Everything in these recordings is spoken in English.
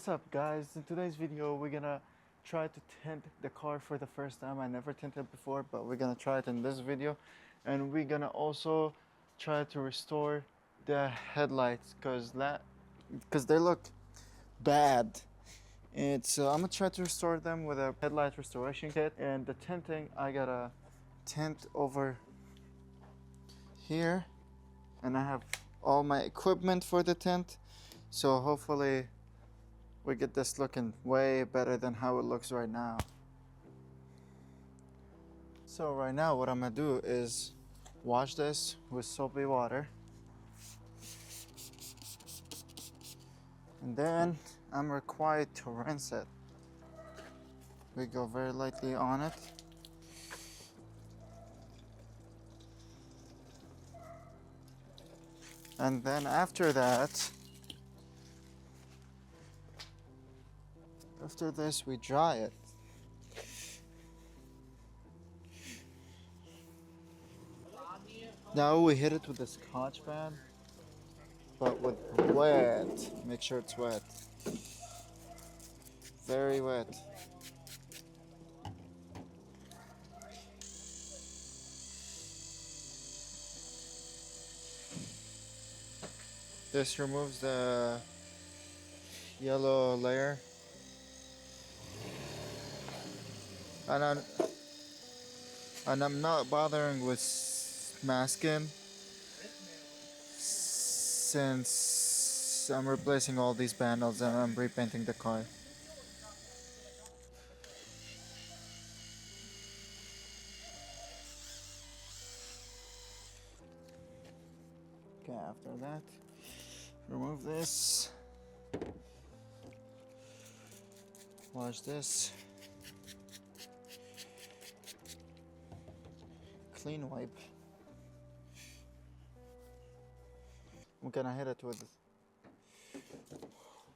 What's up guys? In today's video we're gonna try to tint the car for the first time. I never tinted before, but we're gonna try it in this video, and we're gonna also try to restore the headlights because they look bad. And so I'm gonna try to restore them with a headlight restoration kit. And the tinting, I got a tint over here, and I have all my equipment for the tint, so hopefully we get this looking way better than how it looks right now. So right now what I'm gonna do is wash this with soapy water, and then I'm required to rinse it. We go very lightly on it. And then after this we dry it. Now we hit it with a Scotch band, but with wet. Make sure it's wet. Very wet. This removes the yellow layer. And I'm not bothering with masking since I'm replacing all these panels and I'm repainting the car. Okay, after that, remove this, wash this, clean wipe. I'm gonna hit it with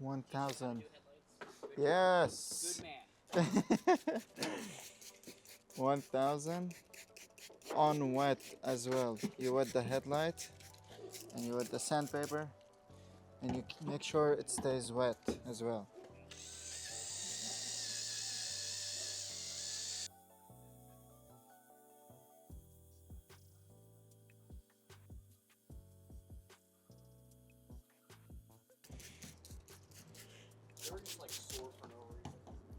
1000. Yes. Good man. 1000 on wet as well. You wet the headlight and you wet the sandpaper, and you make sure it stays wet as well. They were just like sore for no reason.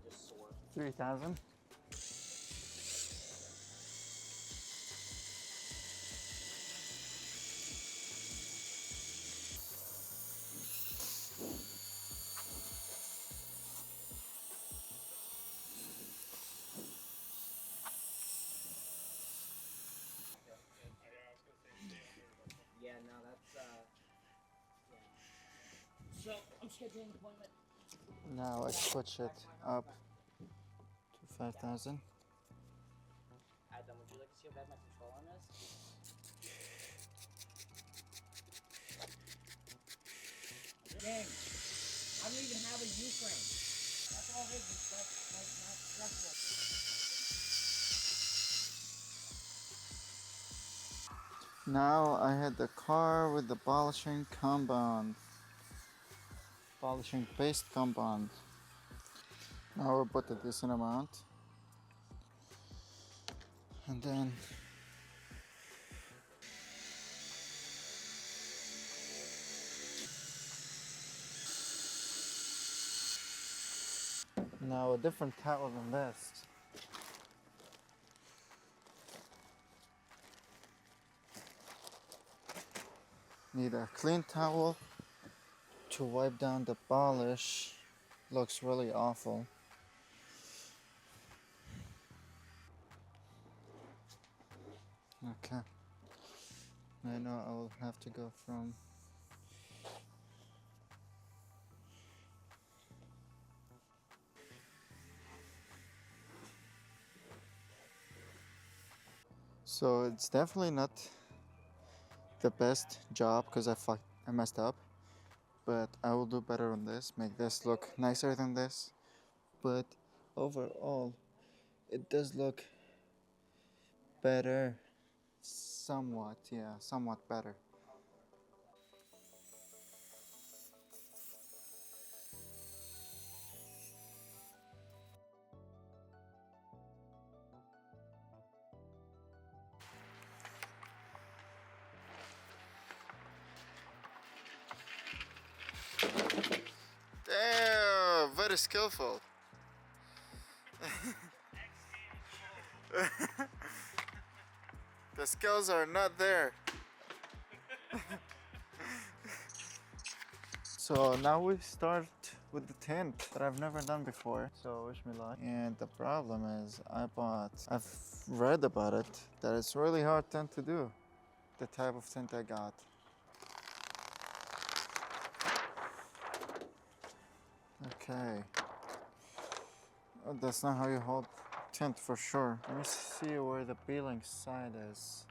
Just sore. 3000. Yeah, no, that's yeah. So I'm scheduling an appointment. Now I switch it up to 5000. Adam, would you like to see if I have my control on this? Dang, I don't even have a U-frame. That's all it is. That's like not stressful. Now I hit the car with the polishing compound. Polishing paste compound. Now we'll put a decent amount. And then now a different towel than this. Need a clean towel to wipe down the polish. Looks really awful. Okay. I know I will have to go from so it's definitely not the best job because I messed up, but I will do better on this, make this look nicer than this. But overall it does look better, somewhat, yeah, somewhat better. very skillful. The skills are not there. So now we start with the tint that I've never done before. So wish me luck. And the problem is I've read about it, that it's really hard tint to do. The type of tint I got. Okay. Oh, that's not how you hold tint for sure. Let me see where the peeling side is.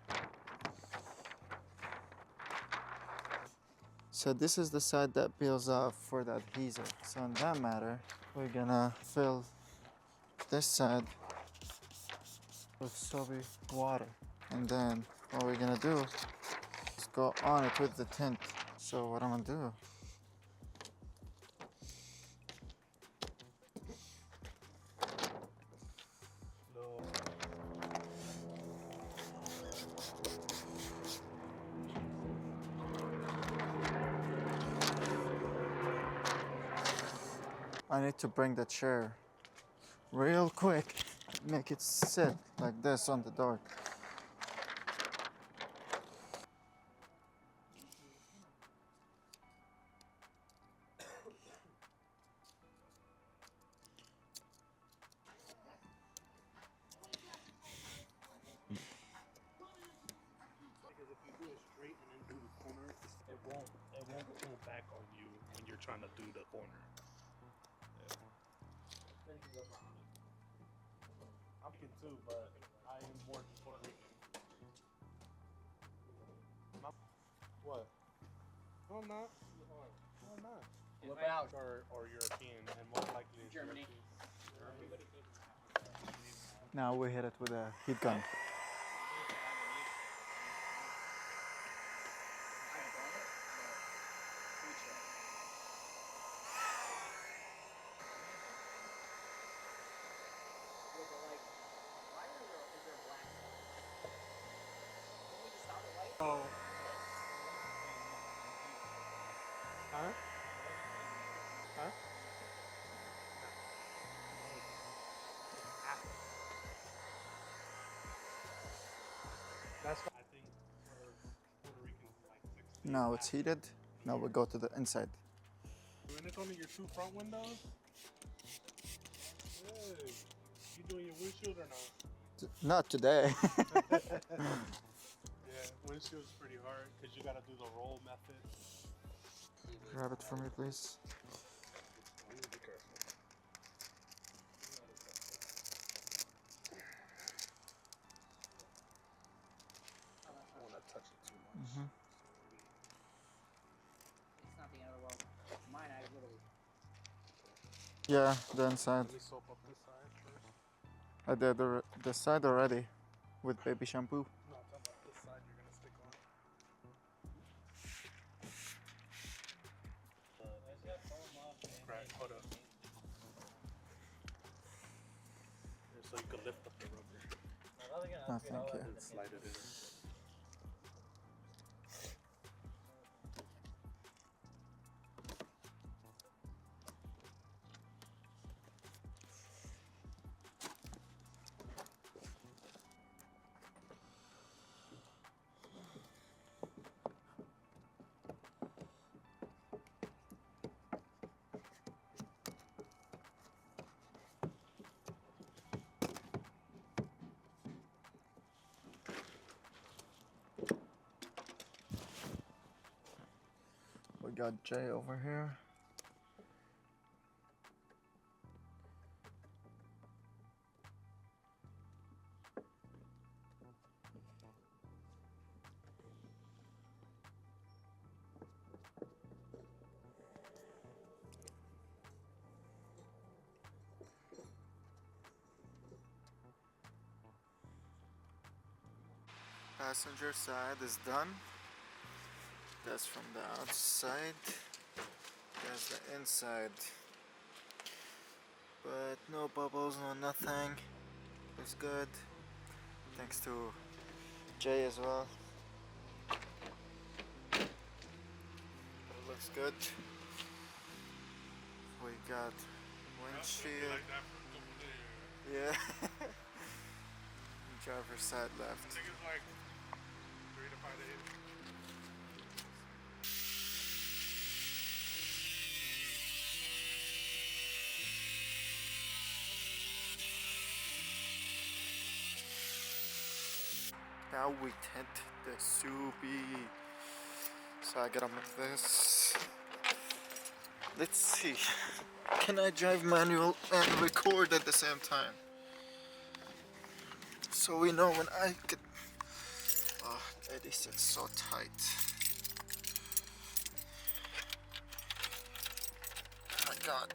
So this is the side that peels off for the adhesive. So in that matter, we're gonna fill this side with soapy water. And then what we're gonna do is go on it with the tint. So what I'm gonna do, I need to bring the chair real quick, make it sit like this on the door. Because if you do it straight and then do the corner, it won't pull back on you when you're trying to do the corner. I'm Puerto too, but I am more Puerto Rican. What? No, I'm not. No, I'm not. What about Or European, and most likely it's Germany? European. Now we hit it with a heat gun. Oh. Huh? Huh? That's what I think for Puerto Ricans like 60. Now it's heated. Now we go to the inside. And it's only your two front windows? Good. You doing your windshield or not? Not today. Yeah, windshield's pretty hard because you gotta do the roll method. Grab it for me, please. Be careful. I don't want to touch it too much. It's not the end of the world. Mine, I literally. Yeah, the inside. Let me soap up this side first. I did the side already with baby shampoo. No, I'm talking about this side you're gonna stick on. Right, hold up. So you can lift up the rubber No, thank you. and slide it in. We got Jay over here. Passenger side is done. That's from the outside. That's the inside. But no bubbles, no nothing. It's good. Thanks to Jay as well. It looks good. We got windshield. Like that for a couple days. Yeah. Driver's side I left. think it's like 3 to 5 days. Now we tint the Subi. So I gotta move this. Let's see. Can I drive manual and record at the same time? So we know when I get. Oh, Eddie sits so tight. Oh my god.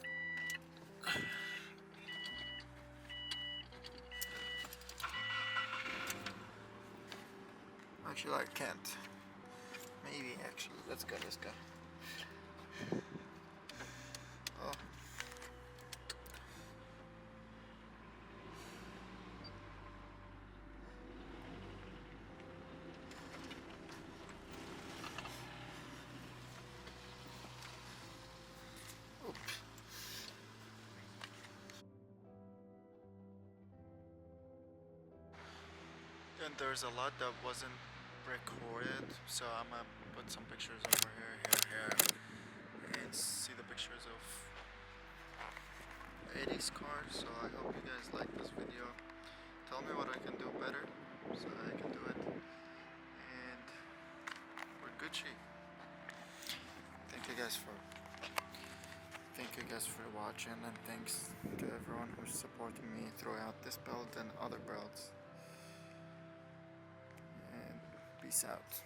Actually, I can't. Maybe actually. Let's go. Oh. And there's a lot that wasn't recorded, so I'm gonna put some pictures over here, and see the pictures of Eddie's car. So I hope you guys like this video. Tell me what I can do better, so I can do it. And we're Gucci. Thank you guys for watching, and thanks to everyone who's supporting me throughout this build and other builds. And peace out.